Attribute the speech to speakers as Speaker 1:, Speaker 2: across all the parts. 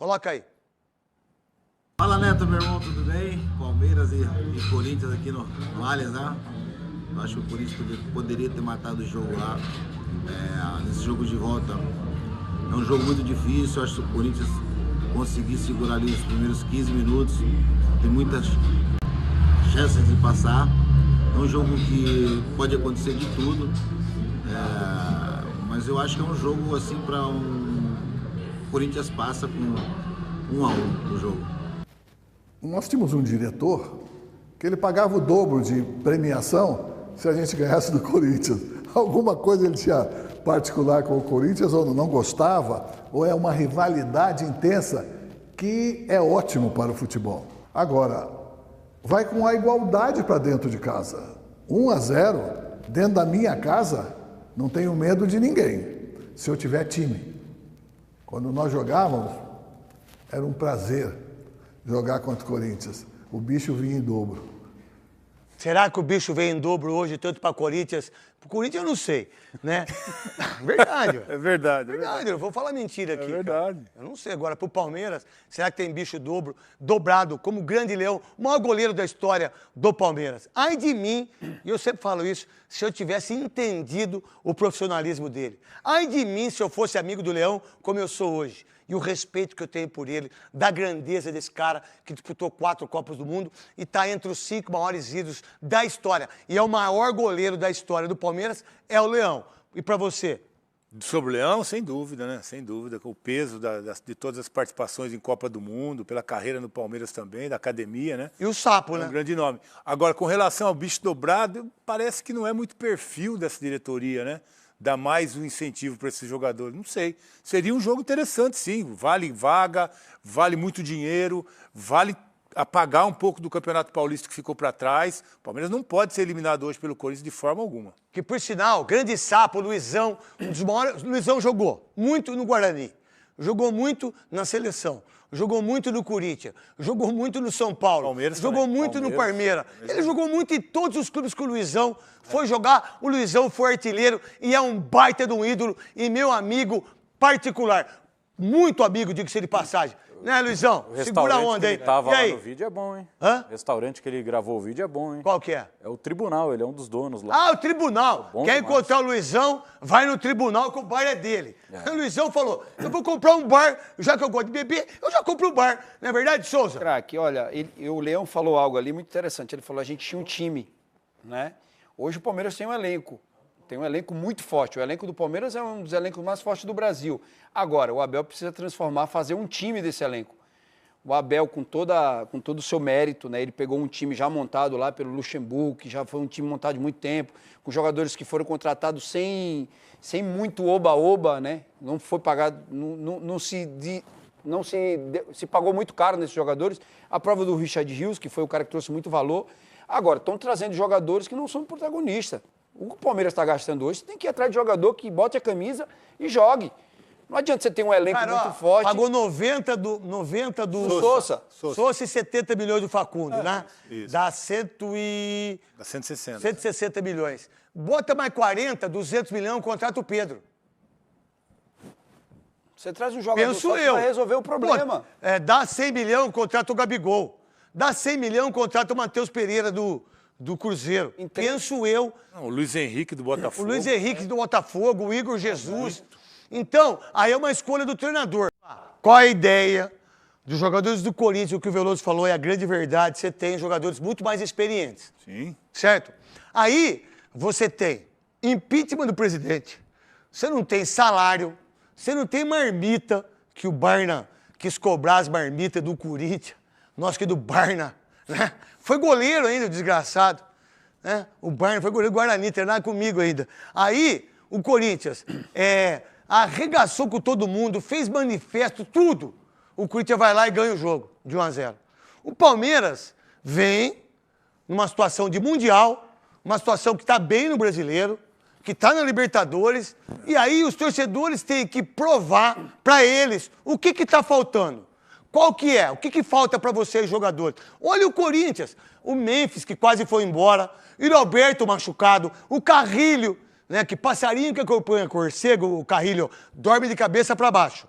Speaker 1: Coloca aí.
Speaker 2: Fala, Neto, meu irmão, tudo bem? Palmeiras e Corinthians aqui no Allianz, né? Eu acho que o Corinthians poderia ter matado o jogo lá. Nesse jogo de volta é um jogo muito difícil. Eu acho que se o Corinthians conseguir segurar ali os primeiros 15 minutos, tem muitas chances de passar. É um jogo que pode acontecer de tudo, mas eu acho que é um jogo assim para o Corinthians passa com 1-1 no jogo.
Speaker 3: Nós tínhamos um diretor que ele pagava o dobro de premiação se a gente ganhasse do Corinthians. Alguma coisa ele tinha particular com o Corinthians ou não gostava, ou é uma rivalidade intensa que é ótimo para o futebol. Agora, vai com a igualdade para dentro de casa. 1-0, dentro da minha casa, não tenho medo de ninguém, se eu tiver time. Quando nós jogávamos, era um prazer jogar contra o Corinthians. O bicho vinha em dobro.
Speaker 1: Será que o bicho vem em dobro hoje, tanto para Corinthians? Para o Corinthians eu não sei, né? Verdade.
Speaker 4: É verdade.
Speaker 1: Verdade, eu vou falar mentira aqui.
Speaker 4: É verdade.
Speaker 1: Cara. Eu não sei. Agora, para o Palmeiras, será que tem bicho dobrado, como o grande Leão, o maior goleiro da história do Palmeiras? Ai de mim, e eu sempre falo isso, se eu tivesse entendido o profissionalismo dele. Ai de mim se eu fosse amigo do Leão, como eu sou hoje. E o respeito que eu tenho por ele, da grandeza desse cara que disputou 4 Copas do Mundo e está entre os 5 maiores ídolos da história. E é o maior goleiro da história do Palmeiras, é o Leão. E para você?
Speaker 4: Sobre o Leão, sem dúvida, né? Sem dúvida. Com o peso de todas as participações em Copa do Mundo, pela carreira no Palmeiras também, da academia, né?
Speaker 1: E o Sapo, né?
Speaker 4: Um grande nome. Agora, com relação ao bicho dobrado, parece que não é muito perfil dessa diretoria, né? Dá mais um incentivo para esses jogadores. Não sei. Seria um jogo interessante, sim. Vale vaga, vale muito dinheiro, vale apagar um pouco do Campeonato Paulista que ficou para trás. O Palmeiras não pode ser eliminado hoje pelo Corinthians de forma alguma.
Speaker 1: Que, por sinal, grande Sapo, Luizão, um dos maiores... Luizão jogou muito no Guarani, jogou muito na seleção, jogou muito no Corinthians, jogou muito no São Paulo,
Speaker 4: Palmeiras
Speaker 1: jogou
Speaker 4: também.
Speaker 1: muito no Palmeiras. Ele jogou muito em todos os clubes que o Luizão foi jogar. O Luizão foi artilheiro e é um baita de um ídolo e meu amigo particular. Muito amigo, diga-se de passagem. Né, Luizão? Segura a onda aí.
Speaker 5: Ele tava
Speaker 1: e
Speaker 5: lá
Speaker 1: aí?
Speaker 5: no vídeo é bom, hein?
Speaker 1: Hã?
Speaker 5: O restaurante que ele gravou o vídeo é bom, hein?
Speaker 1: Qual que é?
Speaker 5: É o Tribunal, ele é um dos donos lá.
Speaker 1: Ah, o tribunal.
Speaker 5: Bom
Speaker 1: Quer
Speaker 5: demais.
Speaker 1: encontrar o Luizão, vai no tribunal que o bar é dele. O Luizão falou, eu vou comprar um bar, já que eu gosto de beber, eu já compro um bar. Não é verdade, Souza?
Speaker 6: Craque, olha, o Leão falou algo ali muito interessante. Ele falou, a gente tinha um time, né? Hoje o Palmeiras tem um elenco. Tem um elenco muito forte. O elenco do Palmeiras é um dos elencos mais fortes do Brasil. Agora, o Abel precisa transformar, fazer um time desse elenco. O Abel, com todo o seu mérito, né, ele pegou um time já montado lá pelo Luxemburgo, que já foi um time montado de muito tempo, com jogadores que foram contratados sem muito oba-oba, né? Não foi pagado, se pagou muito caro nesses jogadores. A prova do Richard Rios, que foi o cara que trouxe muito valor. Agora, estão trazendo jogadores que não são protagonistas. O que o Palmeiras está gastando hoje, você tem que ir atrás de jogador que bote a camisa e jogue. Não adianta você ter um elenco muito forte.
Speaker 1: Pagou 90 do
Speaker 6: Sousa.
Speaker 1: Sousa e 70 milhões do Facundo, né?
Speaker 4: Isso.
Speaker 1: Dá
Speaker 4: Dá
Speaker 1: 160
Speaker 4: 160.
Speaker 1: milhões. Bota mais 40, 200 milhões, contrata o Pedro.
Speaker 6: Você traz um jogador
Speaker 1: Penso
Speaker 6: só que
Speaker 1: eu.
Speaker 6: vai resolver o problema.
Speaker 1: Pô, dá 100 milhões, contrata o Gabigol. Dá 100 milhões, contrata o Matheus Pereira do Cruzeiro. Penso eu.
Speaker 4: Não, o Luiz Henrique do Botafogo.
Speaker 1: O Luiz Henrique do Botafogo, o Igor Jesus. Então, aí é uma escolha do treinador. Qual a ideia dos jogadores do Corinthians? O que o Veloso falou é a grande verdade. Você tem jogadores muito mais experientes.
Speaker 4: Sim.
Speaker 1: Certo? Aí, você tem impeachment do presidente. Você não tem salário. Você não tem marmita, que o Barna quis cobrar as marmitas do Corinthians. Nós que do Barna, né? Foi goleiro ainda, o desgraçado. Né? O Barna foi goleiro do Guarani, treinado comigo ainda. Aí, o Corinthians arregaçou com todo mundo, fez manifesto, tudo. O Corinthians vai lá e ganha o jogo, de 1-0. O Palmeiras vem numa situação de Mundial, uma situação que está bem no Brasileiro, que está na Libertadores, e aí os torcedores têm que provar para eles o que está faltando. Qual que é? O que falta para vocês, jogadores? Olha o Corinthians, o Memphis, que quase foi embora, o Roberto machucado, o Carrilho, né, que passarinho que acompanha Corcego, o Carrilho, dorme de cabeça para baixo.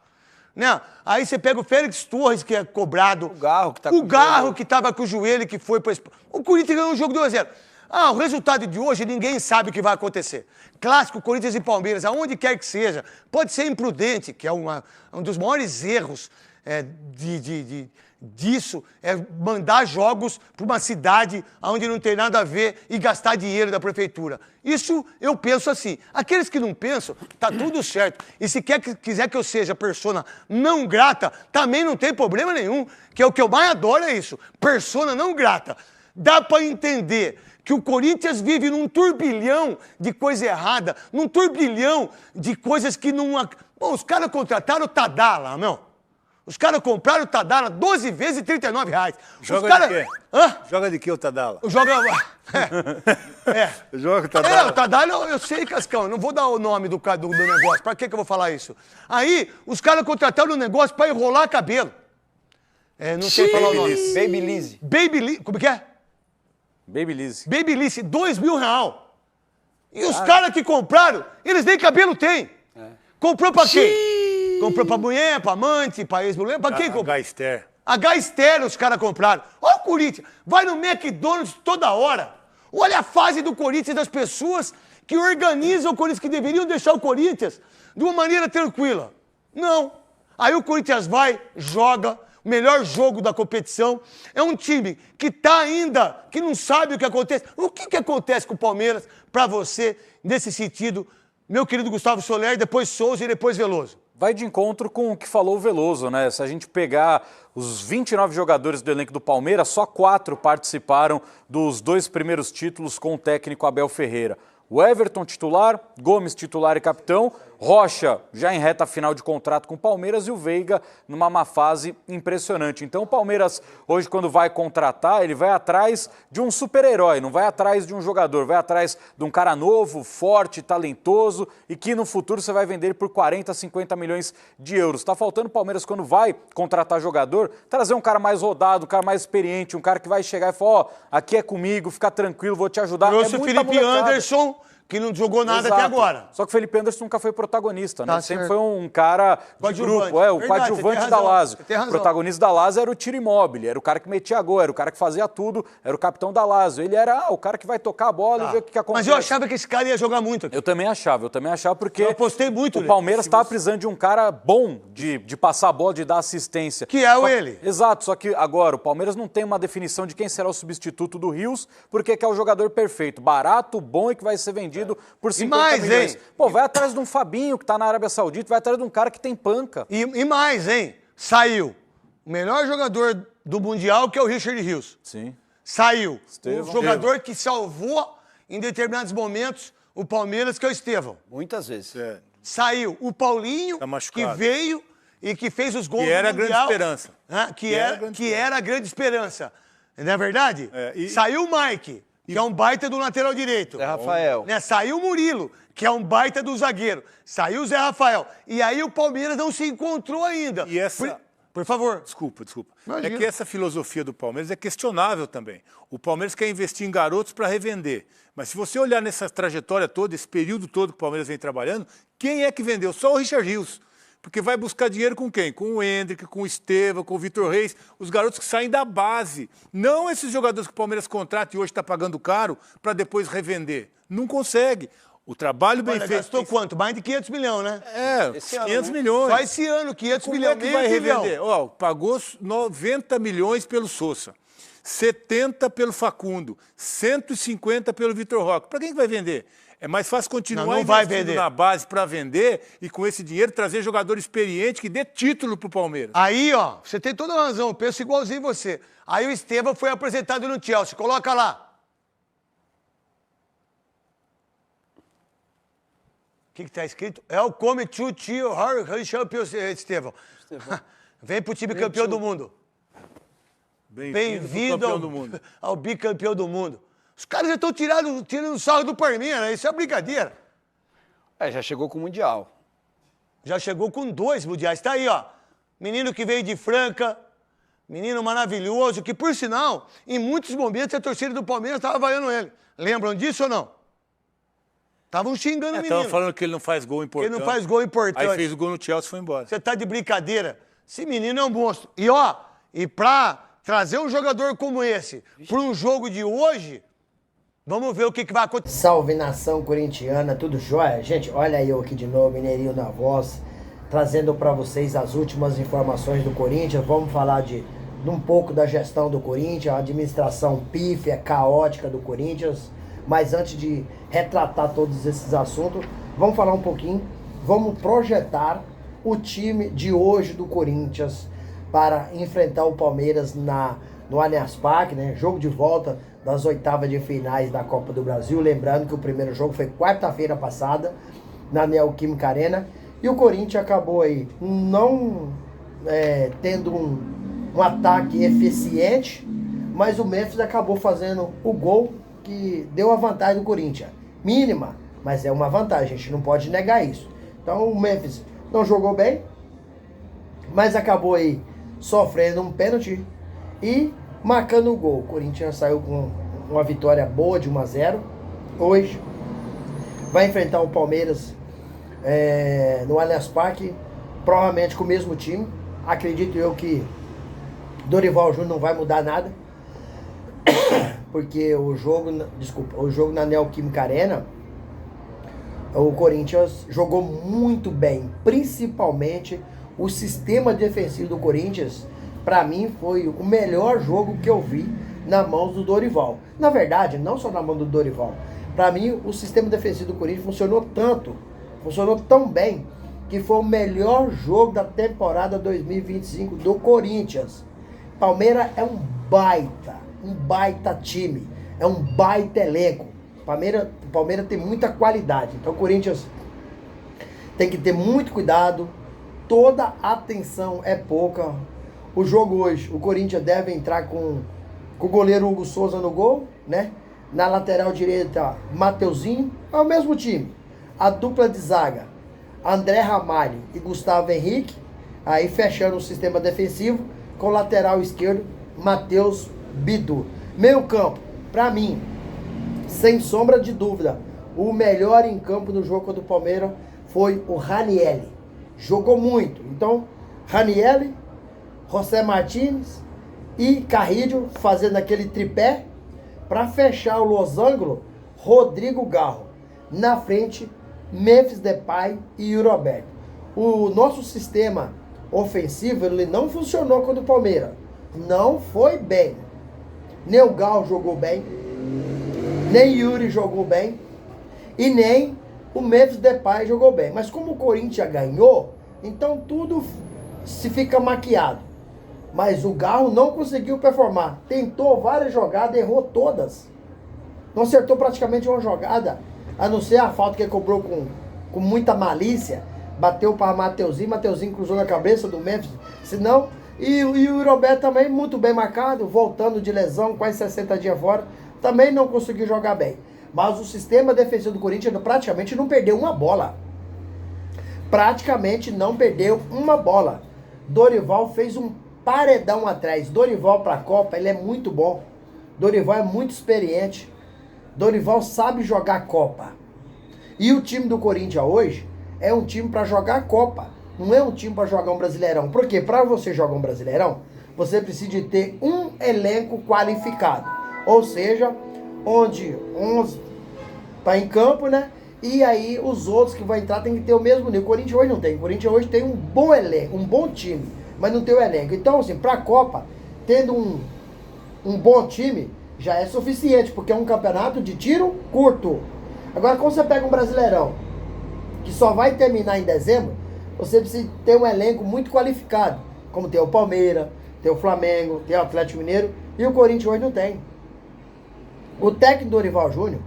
Speaker 1: Né? Aí você pega o Félix Torres, que é cobrado.
Speaker 6: O Garro, que tá
Speaker 1: O
Speaker 6: com o
Speaker 1: Garro,
Speaker 6: joelho.
Speaker 1: que tava com o joelho, que foi para o Corinthians ganhou um jogo 2-0. Ah, o resultado de hoje ninguém sabe o que vai acontecer. Clássico Corinthians e Palmeiras, aonde quer que seja, pode ser imprudente, que é um dos maiores erros disso, é mandar jogos para uma cidade onde não tem nada a ver e gastar dinheiro da prefeitura. Isso eu penso assim. Aqueles que não pensam, tá tudo certo. E se quiser que eu seja persona não grata, também não tem problema nenhum, que é o que eu mais adoro, é isso. Persona não grata. Dá para entender que o Corinthians vive num turbilhão de coisa errada, num turbilhão de coisas que não... Bom, os caras contrataram o Tadala, meu. Os caras compraram o Tadala 12 vezes e R$39.
Speaker 4: Joga de quê?
Speaker 1: Hã?
Speaker 4: Joga de quê o Tadala?
Speaker 1: Joga...
Speaker 4: Joga o Tadala.
Speaker 1: o Tadala eu sei, Cascão. Eu não vou dar o nome do negócio. Pra que eu vou falar isso? Aí, os caras contrataram um negócio pra enrolar cabelo. Não sei falar o nome.
Speaker 6: Babyliss.
Speaker 1: Babyliss. Como que é?
Speaker 5: Babyliss.
Speaker 1: Babyliss, R$2.000. E os caras que compraram, eles nem cabelo têm. Comprou pra quem? Comprou pra mulher, pra amante, pra ex-mulher, pra quem comprou?
Speaker 4: Gaster.
Speaker 1: A Gaster os caras compraram. Olha o Corinthians, vai no McDonald's toda hora. Olha a fase do Corinthians, das pessoas que organizam o Corinthians, que deveriam deixar o Corinthians de uma maneira tranquila. Não. Aí o Corinthians vai, joga, o melhor jogo da competição. É um time que tá ainda, que não sabe o que acontece. O que acontece com o Palmeiras pra você, nesse sentido, meu querido Gustavo Soler, depois Souza e depois Veloso?
Speaker 5: Vai de encontro com o que falou o Veloso, né? Se a gente pegar os 29 jogadores do elenco do Palmeiras, só 4 participaram dos 2 primeiros títulos com o técnico Abel Ferreira. O Everton titular, Gomes titular e capitão, Rocha já em reta final de contrato com o Palmeiras e o Veiga numa má fase impressionante. Então o Palmeiras hoje quando vai contratar, ele vai atrás de um super-herói, não vai atrás de um jogador, vai atrás de um cara novo, forte, talentoso e que no futuro você vai vender por 40, 50 milhões de euros. Está faltando o Palmeiras quando vai contratar jogador, trazer um cara mais rodado, um cara mais experiente, um cara que vai chegar e falar, ó, aqui é comigo, fica tranquilo, vou te ajudar.
Speaker 1: Trouxe o Felipe Anderson, que não jogou nada até agora.
Speaker 5: Só que o Felipe Anderson nunca foi protagonista, né?
Speaker 1: Tá
Speaker 5: Ele sempre
Speaker 1: certo.
Speaker 5: foi um cara de
Speaker 1: Coadjuvante.
Speaker 5: grupo, o
Speaker 1: Verdade,
Speaker 5: coadjuvante
Speaker 1: você tem
Speaker 5: da
Speaker 1: razão,
Speaker 5: Lazio.
Speaker 1: você tem razão.
Speaker 5: O protagonista da Lazio era o Tiro Immobile, era o cara que metia gol, era o cara que fazia tudo, era o capitão da Lazio. Ele era o cara que vai tocar a bola e ver o que acontece.
Speaker 1: Mas eu achava que esse cara ia jogar muito aqui.
Speaker 5: Eu também achava porque
Speaker 1: Eu apostei muito
Speaker 5: o
Speaker 1: nele.
Speaker 5: Palmeiras estava precisando de um cara bom de passar a bola, de dar assistência.
Speaker 1: Que é ele.
Speaker 5: Exato, só que agora o Palmeiras não tem uma definição de quem será o substituto do Rios, porque quer o jogador perfeito, barato, bom e que vai ser vendido por 50
Speaker 1: mais,
Speaker 5: milhões.
Speaker 1: hein?
Speaker 5: Pô, vai atrás de um Fabinho que tá na Arábia Saudita, vai atrás de um cara que tem panca.
Speaker 1: E mais, hein? Saiu o melhor jogador do Mundial, que é o Richard Rios.
Speaker 5: Sim.
Speaker 1: Saiu
Speaker 5: Estevão.
Speaker 1: o jogador que salvou em determinados momentos o Palmeiras, que é o Estevão.
Speaker 6: Muitas vezes.
Speaker 1: Saiu o Paulinho,
Speaker 4: Tá
Speaker 1: que
Speaker 4: machucado.
Speaker 1: veio e que fez os gols
Speaker 4: Que era a
Speaker 1: do
Speaker 4: grande
Speaker 1: Mundial.
Speaker 4: esperança.
Speaker 1: Que era a grande esperança. Não é verdade?
Speaker 4: E-
Speaker 1: Saiu o Mike, que é um baita do lateral direito.
Speaker 6: Zé Rafael.
Speaker 1: Né? Saiu o Murilo, que é um baita do zagueiro. Saiu o Zé Rafael. E aí o Palmeiras não se encontrou ainda.
Speaker 4: E essa-
Speaker 1: Por favor.
Speaker 4: Desculpa.
Speaker 1: Imagina.
Speaker 4: É que essa filosofia do Palmeiras é questionável também. O Palmeiras quer investir em garotos para revender. Mas se você olhar nessa trajetória toda, esse período todo que o Palmeiras vem trabalhando, quem é que vendeu? Só o Richard Rios. Porque vai buscar dinheiro com quem? Com o Hendrick, com o Estevão, com o Vitor Reis, os garotos que saem da base. Não esses jogadores que o Palmeiras contrata e hoje está pagando caro para depois revender. Não consegue. O trabalho bem
Speaker 1: Olha,
Speaker 4: feito...
Speaker 1: gastou quanto? Mais de 500 milhões, né?
Speaker 6: Esse ano,
Speaker 4: 500
Speaker 6: né?
Speaker 4: milhões.
Speaker 1: Só esse ano, 500
Speaker 4: Como
Speaker 1: milhões,
Speaker 4: é que vai
Speaker 1: meio bilhão.
Speaker 4: revender? Ó, pagou 90 milhões pelo Sousa, 70 pelo Facundo, 150 pelo Vitor Roque. Para quem que vai vender? É mais fácil continuar
Speaker 1: Não vai
Speaker 4: investindo
Speaker 1: vender.
Speaker 4: na base para vender e com esse dinheiro trazer jogador experiente que dê título pro Palmeiras.
Speaker 1: Aí, ó, você tem toda a razão, eu penso igualzinho você. Aí o Estevão foi apresentado no Chelsea, coloca lá. O que tá escrito? É o Come to Tio Champions, Estevão. Vem pro time campeão do mundo. Bem-vindo
Speaker 4: campeão do mundo.
Speaker 1: ao bicampeão do mundo. Os caras já estão tirando sarro do Palmeiras, né? Isso é brincadeira.
Speaker 6: Já chegou com o Mundial.
Speaker 1: Já chegou com 2 mundiais. Tá aí, ó. Menino que veio de Franca, menino maravilhoso, que, por sinal, em muitos momentos a torcida do Palmeiras estava vaiando ele. Lembram disso ou não? Estavam xingando o menino.
Speaker 4: Estavam falando que ele não faz gol importante.
Speaker 1: Ele não faz gol importante.
Speaker 4: Aí fez o gol no Chelsea e foi embora.
Speaker 1: Você tá de brincadeira? Esse menino é um monstro. E ó, e pra trazer um jogador como esse para um jogo de hoje, vamos ver o que vai acontecer.
Speaker 7: Salve, nação corintiana, tudo jóia? Gente, olha eu aqui de novo, Mineirinho na voz, trazendo para vocês as últimas informações do Corinthians. Vamos falar de um pouco da gestão do Corinthians, a administração pífia, caótica do Corinthians. Mas antes de retratar todos esses assuntos, vamos falar um pouquinho, vamos projetar o time de hoje do Corinthians para enfrentar o Palmeiras no Allianz Parque, né? Jogo de volta das oitavas de finais da Copa do Brasil. Lembrando que o primeiro jogo foi quarta-feira passada, na Neoquímica Arena. E o Corinthians acabou aí não tendo um ataque eficiente, mas o Memphis acabou fazendo o gol que deu a vantagem do Corinthians. Mínima, mas é uma vantagem, a gente não pode negar isso. Então o Memphis não jogou bem, mas acabou aí sofrendo um pênalti e marcando o gol. O Corinthians saiu com uma vitória boa de 1-0. Hoje vai enfrentar o Palmeiras no Allianz Parque, provavelmente com o mesmo time. Acredito eu que Dorival Júnior não vai mudar nada, porque o jogo na Neoquímica Arena, o Corinthians jogou muito bem, principalmente o sistema defensivo do Corinthians. Para mim foi o melhor jogo que eu vi na mão do Dorival. Na verdade, não só na mão do Dorival. Para mim, o sistema defensivo do Corinthians funcionou tão bem, que foi o melhor jogo da temporada 2025 do Corinthians. Palmeiras é um baita time, é um baita elenco. O Palmeiras tem muita qualidade, então o Corinthians tem que ter muito cuidado, toda atenção é pouca. O jogo hoje, o Corinthians deve entrar com o goleiro Hugo Souza no gol, né? Na lateral direita, Mateuzinho, é o mesmo time. A dupla de zaga, André Ramalho e Gustavo Henrique, aí fechando o sistema defensivo, com o lateral esquerdo, Matheus Bidu. Meio campo, pra mim, sem sombra de dúvida, o melhor em campo no jogo contra o Palmeiras foi o Ranieri. Jogou muito. Então, Ranieri, José Martins e Carrillo fazendo aquele tripé para fechar o losango, Rodrigo Garro. Na frente, Memphis Depay e Yuri Alberto. O nosso sistema ofensivo, ele não funcionou contra o Palmeiras. Não foi bem. Nem o Garro jogou bem, nem Yuri jogou bem e nem o Memphis Depay jogou bem. Mas como o Corinthians ganhou, então tudo se fica maquiado. Mas o Garro não conseguiu performar. Tentou várias jogadas, errou todas. Não acertou praticamente uma jogada, a não ser a falta que ele cobrou com muita malícia. Bateu para Mateuzinho, Mateuzinho cruzou na cabeça do Memphis. Senão, e o Roberto também muito bem marcado, voltando de lesão, quase 60 dias fora. Também não conseguiu jogar bem. Mas o sistema defensivo do Corinthians praticamente não perdeu uma bola. Praticamente não perdeu uma bola. Dorival fez um paredão atrás. Dorival para a Copa, ele é muito bom. Dorival é muito experiente. Dorival sabe jogar Copa. E o time do Corinthians hoje é um time para jogar Copa. Não é um time para jogar um Brasileirão. Porque para você jogar um Brasileirão, você precisa de ter um elenco qualificado. Ou seja, onde 11 tá em campo, né? E aí os outros que vão entrar tem que ter o mesmo nível. O Corinthians hoje não tem. O Corinthians hoje tem um bom elenco, um bom time, mas não tem o elenco. Então, assim, para a Copa, tendo um bom time, já é suficiente, porque é um campeonato de tiro curto. Agora, quando você pega um Brasileirão, que só vai terminar em dezembro, você precisa ter um elenco muito qualificado, como tem o Palmeiras, tem o Flamengo, tem o Atlético Mineiro, e o Corinthians hoje não tem. O técnico Dorival Júnior,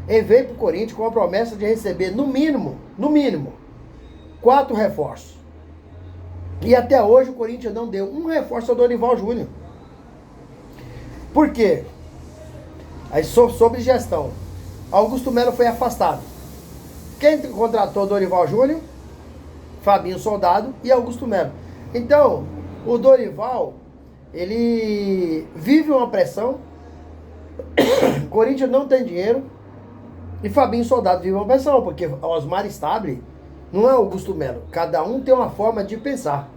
Speaker 7: ele veio para o Corinthians com a promessa de receber, no mínimo, 4 reforços. E até hoje o Corinthians não deu um reforço ao Dorival Júnior. Por quê? Aí sobre gestão. Augusto Melo foi afastado. Quem contratou o Dorival Júnior? Fabinho Soldado e Augusto Melo. Então, o Dorival, ele vive uma pressão. O Corinthians não tem dinheiro. E Fabinho Soldado vive uma pressão, porque Osmar Stable não é Augusto Melo. Cada um tem uma forma de pensar.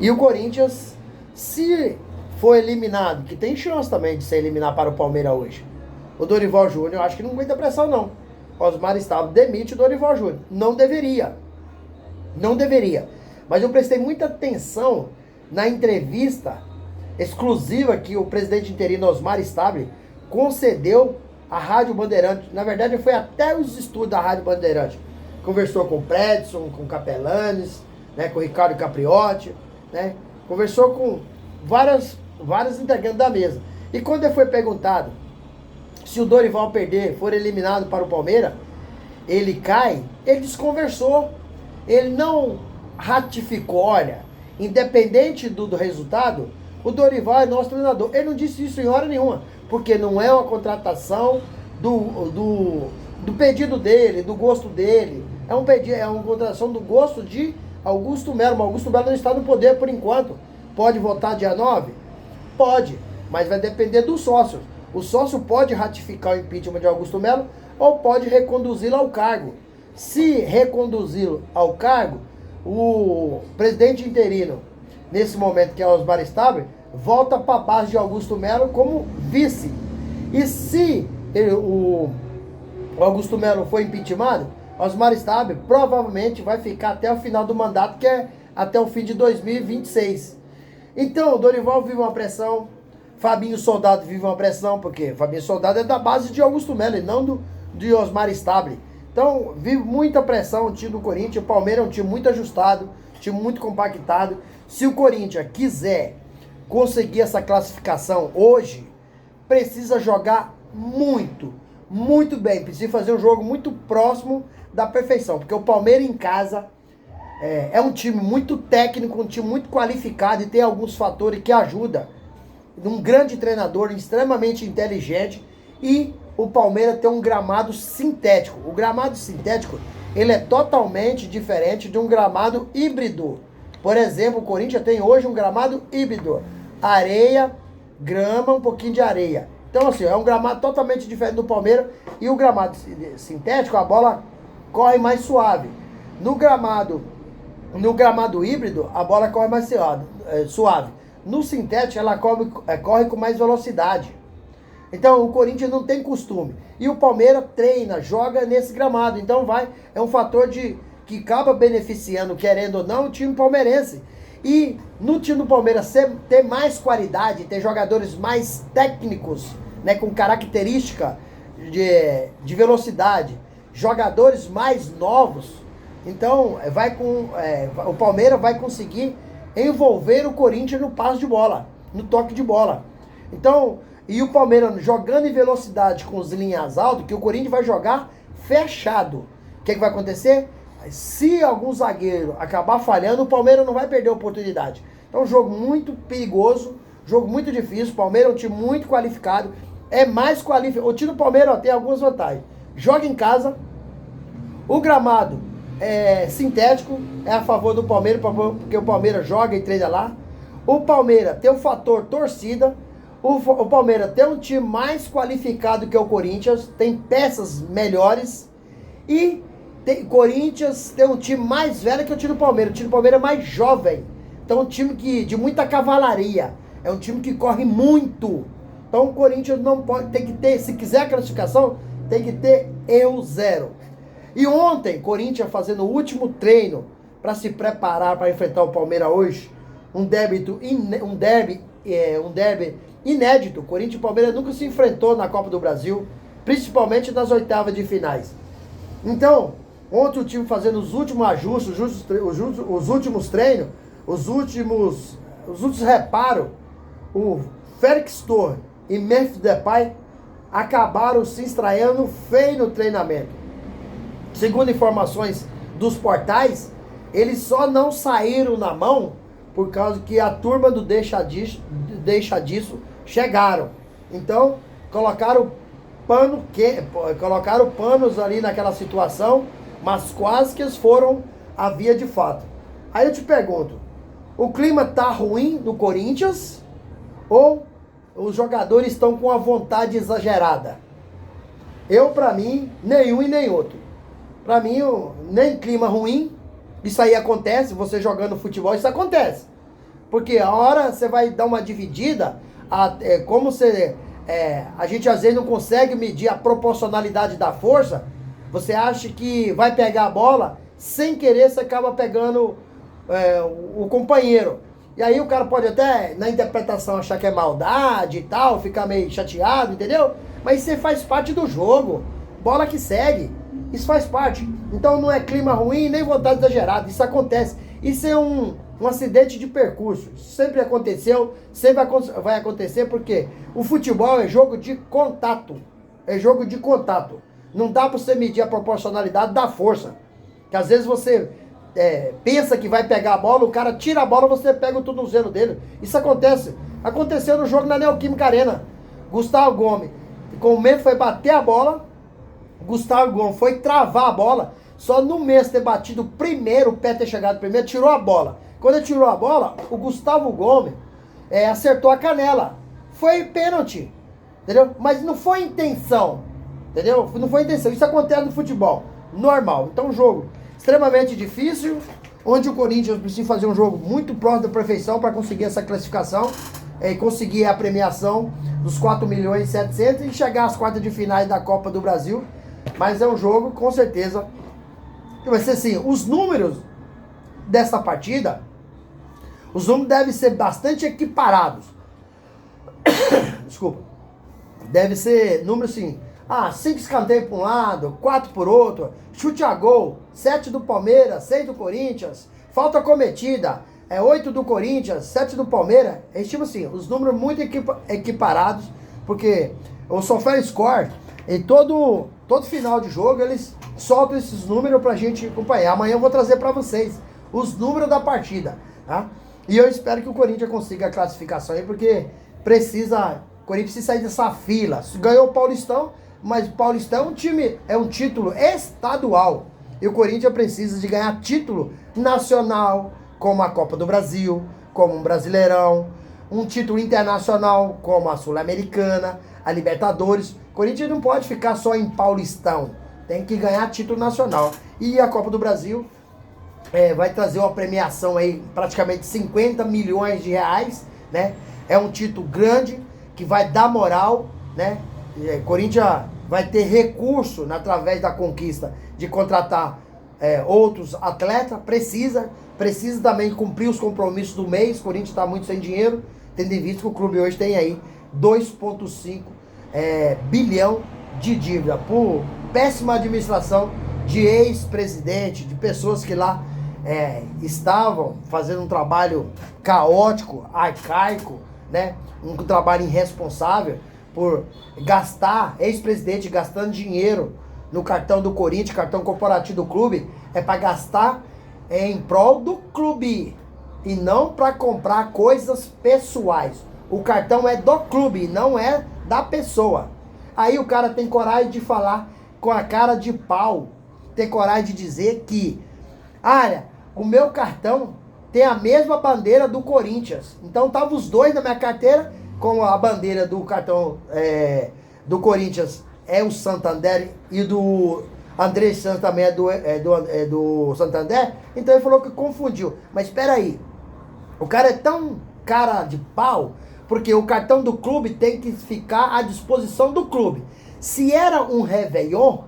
Speaker 7: E o Corinthians, se for eliminado, que tem chance também de ser eliminado para o Palmeiras hoje, o Dorival Júnior, eu acho que não aguenta pressão, não. Osmar Stable demite o Dorival Júnior. Não deveria. Não deveria. Mas eu prestei muita atenção na entrevista exclusiva que o presidente interino Osmar Stable concedeu à Rádio Bandeirante. Na verdade, foi até os estúdios da Rádio Bandeirante. Conversou com o Predson, com o Capelanes, né, com o Ricardo Capriotti, né? Conversou com várias integrantes da mesa. E quando ele foi perguntado se o Dorival perder, for eliminado para o Palmeiras, ele cai, ele desconversou. Ele não ratificou, olha, independente do resultado, o Dorival é nosso treinador. Ele não disse isso em hora nenhuma, porque não é uma contratação do pedido dele, do gosto dele. É uma contratação do gosto de Augusto Melo. Mas Augusto Melo não está no poder por enquanto. Pode votar dia 9? Pode, mas vai depender dos sócios. O sócio pode ratificar o impeachment de Augusto Melo ou pode reconduzi-lo ao cargo. Se reconduzi-lo ao cargo, o presidente interino, nesse momento que é Osmar Stable, volta para a base de Augusto Melo como vice. E se o Augusto Melo for impeachmentado, Osmar Stable provavelmente vai ficar até o final do mandato, que é até o fim de 2026. Então, o Dorival vive uma pressão, Fabinho Soldado vive uma pressão, porque Fabinho Soldado é da base de Augusto Melo e não de Osmar Stable. Então, vive muita pressão o time do Corinthians. O Palmeiras é um time muito ajustado, time muito compactado. Se o Corinthians quiser conseguir essa classificação hoje, precisa jogar muito, muito bem. Precisa fazer um jogo muito próximo da perfeição, porque o Palmeiras em casa é um time muito técnico, um time muito qualificado e tem alguns fatores que ajudam. Um grande treinador, extremamente inteligente, e o Palmeiras tem um gramado sintético. O gramado sintético, ele é totalmente diferente de um gramado híbrido. Por exemplo, o Corinthians tem hoje um gramado híbrido. Areia, grama, um pouquinho de areia. Então, assim, é um gramado totalmente diferente do Palmeiras. E o gramado sintético, a bola corre mais suave. No gramado híbrido, a bola corre mais suave. No sintético, ela corre com mais velocidade. Então, o Corinthians não tem costume. E o Palmeiras treina, joga nesse gramado. Então, é um fator que acaba beneficiando, querendo ou não, o time palmeirense. E no time do Palmeiras ter mais qualidade, ter jogadores mais técnicos, né, com característica de velocidade, jogadores mais novos. Então, o Palmeiras vai conseguir envolver o Corinthians no passe de bola, no toque de bola. Então, e o Palmeiras jogando em velocidade com as linhas altas, que o Corinthians vai jogar fechado. O que vai acontecer? Se algum zagueiro acabar falhando, o Palmeiras não vai perder a oportunidade. Então, um jogo muito perigoso, jogo muito difícil. O Palmeiras é um time muito qualificado, é mais qualificado. O time do Palmeiras tem algumas vantagens. Joga em casa, o gramado sintético é a favor do Palmeiras, porque o Palmeiras joga e treina lá. O Palmeiras tem o fator torcida. O Palmeiras tem um time mais qualificado que o Corinthians, tem peças melhores. E Corinthians tem um time mais velho que o time do Palmeiras. O time do Palmeiras é mais jovem. Então é um time de muita cavalaria. É um time que corre muito. Então o Corinthians não pode, tem que ter, se quiser a classificação, tem que ter erro zero. E ontem, Corinthians fazendo o último treino para se preparar para enfrentar o Palmeiras hoje, um derby inédito. Corinthians e Palmeiras nunca se enfrentou na Copa do Brasil, principalmente nas oitavas de finais. Então, ontem o time fazendo os últimos ajustes, os últimos treinos, os últimos reparos, o Félix Torres e Memphis Depay acabaram se estranhando feio no treinamento. Segundo informações dos portais, eles só não saíram na mão por causa que a turma do Deixa Disso chegaram. Então, colocaram panos ali naquela situação, mas quase que eles foram a via de fato. Aí eu te pergunto, o clima tá ruim no Corinthians ou os jogadores estão com a vontade exagerada? Pra mim, nenhum e nem outro. Pra mim, nem clima ruim, isso aí acontece, você jogando futebol, isso acontece. Porque a hora você vai dar uma dividida, como você... a gente às vezes não consegue medir a proporcionalidade da força, você acha que vai pegar a bola, sem querer você acaba pegando o companheiro. E aí o cara pode até, na interpretação, achar que é maldade e tal, ficar meio chateado, entendeu? Mas isso faz parte do jogo. Bola que segue. Isso faz parte. Então não é clima ruim, nem vontade exagerada. Isso acontece. Isso é um acidente de percurso. Sempre aconteceu, sempre vai acontecer, porque o futebol é jogo de contato. É jogo de contato. Não dá pra você medir a proporcionalidade da força. Que às vezes você pensa que vai pegar a bola, o cara tira a bola, você pega o tornozelo dele. Isso acontece. Aconteceu no jogo na Neoquímica Arena. Gustavo Gomes, com o medo, foi bater a bola. Gustavo Gomes foi travar a bola. Só no mês ter batido primeiro, o pé ter chegado primeiro, tirou a bola. Quando ele tirou a bola, o Gustavo Gomes acertou a canela. Foi pênalti. Entendeu? Mas não foi intenção. Entendeu? Não foi intenção. Isso acontece no futebol. Normal. Então, jogo extremamente difícil, onde o Corinthians precisa fazer um jogo muito próximo da perfeição para conseguir essa classificação e conseguir a premiação dos 4.700.000 e chegar às quartas de finais da Copa do Brasil. Mas é um jogo, com certeza, que vai ser assim. Os números dessa partida, os números devem ser bastante equiparados. Desculpa. Deve ser número assim, 5 escanteios para um lado, 4 por outro, chute a gol, 7 do Palmeiras, 6 do Corinthians, falta cometida, 8 do Corinthians, 7 do Palmeiras. É tipo assim, os números muito equiparados, porque o SofaScore, em todo final de jogo, eles soltam esses números pra gente acompanhar. Amanhã eu vou trazer pra vocês os números da partida, tá? E eu espero que o Corinthians consiga a classificação aí, porque o Corinthians precisa sair dessa fila. Ganhou o Paulistão, mas o Paulistão é um título estadual. E o Corinthians precisa de ganhar título nacional, como a Copa do Brasil, como um Brasileirão, um título internacional, como a Sul-Americana, a Libertadores. O Corinthians não pode ficar só em Paulistão, tem que ganhar título nacional. E a Copa do Brasil vai trazer uma premiação aí, praticamente 50 milhões de reais, né? É um título grande, que vai dar moral, né? O Corinthians vai ter recurso, através da conquista, de contratar outros atletas. Precisa também cumprir os compromissos do mês. O Corinthians está muito sem dinheiro, tendo em vista que o clube hoje tem aí 2,5 bilhão de dívida, por péssima administração de ex-presidente, de pessoas que lá estavam fazendo um trabalho caótico, arcaico, né? Um trabalho irresponsável, por gastar, ex-presidente gastando dinheiro no cartão do Corinthians, cartão corporativo do clube, para gastar em prol do clube e não para comprar coisas pessoais. O cartão é do clube, não é da pessoa. Aí o cara tem coragem de falar com a cara de pau, tem coragem de dizer que, olha, o meu cartão tem a mesma bandeira do Corinthians. Então tava os dois na minha carteira, com a bandeira do cartão do Corinthians é o Santander e do André Santos também é do Santander. Então ele falou que confundiu. Mas espera aí, o cara é tão cara de pau, porque o cartão do clube tem que ficar à disposição do clube. Se era um Réveillon,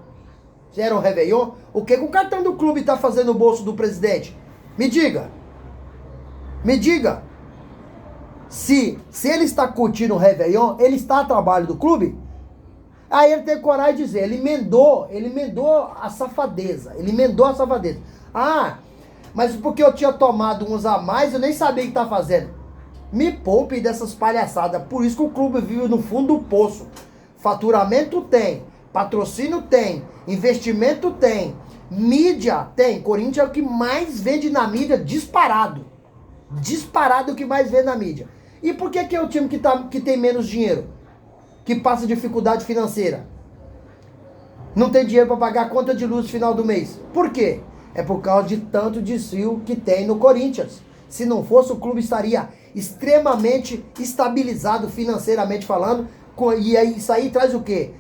Speaker 7: o que o cartão do clube está fazendo no bolso do presidente? Me diga. Se ele está curtindo o Réveillon, ele está a trabalho do clube? Aí ele tem coragem de dizer, ele emendou a safadeza. Mas porque eu tinha tomado uns a mais, eu nem sabia o que tá fazendo. Me poupe dessas palhaçadas. Por isso que o clube vive no fundo do poço. Faturamento tem, patrocínio tem, investimento tem, mídia tem. Corinthians é o que mais vende na mídia, disparado. Disparado o que mais vende na mídia. E por que é o time que tem menos dinheiro? Que passa dificuldade financeira? Não tem dinheiro para pagar a conta de luz no final do mês. Por quê? É por causa de tanto desvio que tem no Corinthians. Se não fosse, o clube estaria extremamente estabilizado financeiramente falando. E aí, isso aí traz o quê?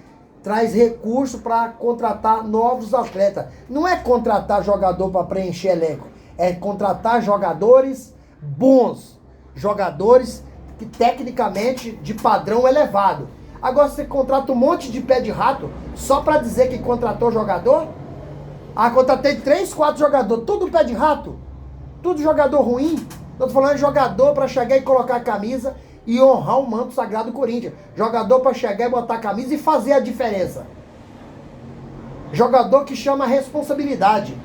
Speaker 7: traz recurso para contratar novos atletas. Não é contratar jogador para preencher elenco, é contratar jogadores bons, jogadores que tecnicamente de padrão elevado. Agora você contrata um monte de pé de rato só para dizer que contratou jogador? Ah, contratei 3, 4 jogadores, tudo pé de rato, tudo jogador ruim. Eu tô falando de jogador para chegar e colocar a camisa e honrar o manto sagrado do Corinthians. Jogador para chegar e botar a camisa e fazer a diferença. Jogador que chama a responsabilidade.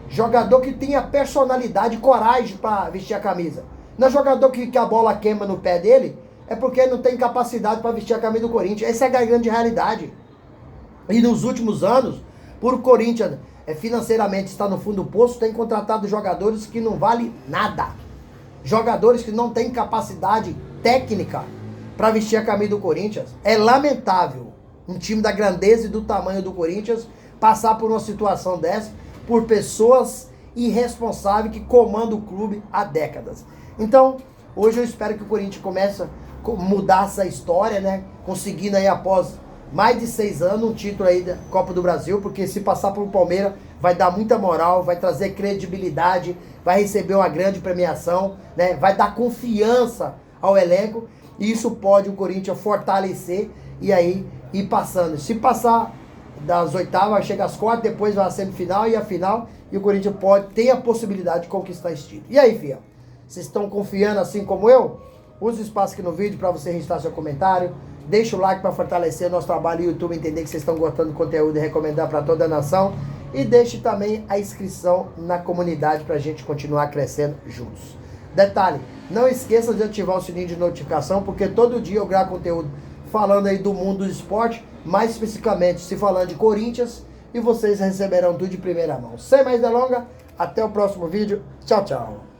Speaker 7: Jogador que tenha personalidade e coragem para vestir a camisa. Não é jogador que a bola queima no pé dele, é porque ele não tem capacidade para vestir a camisa do Corinthians. Essa é a grande realidade. E nos últimos anos, por o Corinthians financeiramente estar no fundo do poço, tem contratado jogadores que não valem nada. Jogadores que não têm capacidade técnica para vestir a camisa do Corinthians. É lamentável um time da grandeza e do tamanho do Corinthians passar por uma situação dessa, por pessoas irresponsáveis que comandam o clube há décadas. Então, hoje eu espero que o Corinthians comece a mudar essa história, né? Conseguindo aí após mais de 6 anos um título aí da Copa do Brasil, porque se passar por Palmeiras vai dar muita moral, vai trazer credibilidade, vai receber uma grande premiação, né? Vai dar confiança ao elenco e isso pode o Corinthians fortalecer e aí ir passando. Se passar das oitavas, chega às quartas, depois vai a semifinal e a final e o Corinthians ter a possibilidade de conquistar esse título. E aí, filha? Vocês estão confiando assim como eu? Use o espaço aqui no vídeo para você registrar seu comentário. Deixa o like para fortalecer o nosso trabalho e o YouTube entender que vocês estão gostando do conteúdo e recomendar para toda a nação. E deixe também a inscrição na comunidade para a gente continuar crescendo juntos. Detalhe, não esqueça de ativar o sininho de notificação, porque todo dia eu gravo conteúdo falando aí do mundo do esporte, mais especificamente se falando de Corinthians, e vocês receberão tudo de primeira mão. Sem mais delongas, até o próximo vídeo. Tchau, tchau.